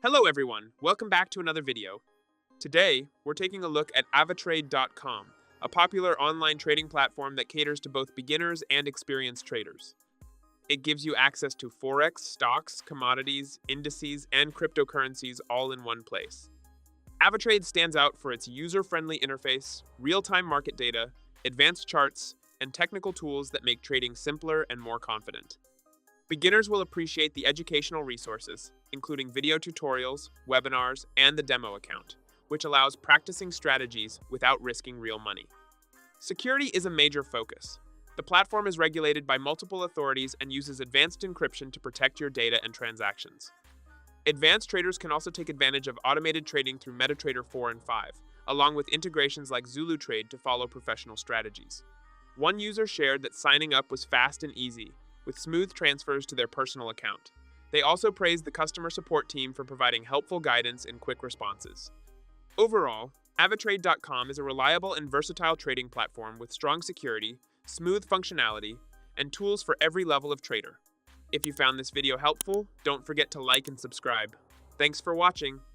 Hello everyone, welcome back to another video. Today, we're taking a look at AvaTrade.com, a popular online trading platform that caters to both beginners and experienced traders. It gives you access to forex, stocks, commodities, indices, and cryptocurrencies all in one place. AvaTrade stands out for its user-friendly interface, real-time market data, advanced charts, and technical tools that make trading simpler and more confident. Beginners will appreciate the educational resources, including video tutorials, webinars, and the demo account, which allows practicing strategies without risking real money. Security is a major focus. The platform is regulated by multiple authorities and uses advanced encryption to protect your data and transactions. Advanced traders can also take advantage of automated trading through MetaTrader 4 and 5, along with integrations like ZuluTrade to follow professional strategies. One user shared that signing up was fast and easy, with smooth transfers to their personal account. They also praised the customer support team for providing helpful guidance and quick responses. Overall, AvaTrade.com is a reliable and versatile trading platform with strong security, smooth functionality, and tools for every level of trader. If you found this video helpful, don't forget to like and subscribe. Thanks for watching.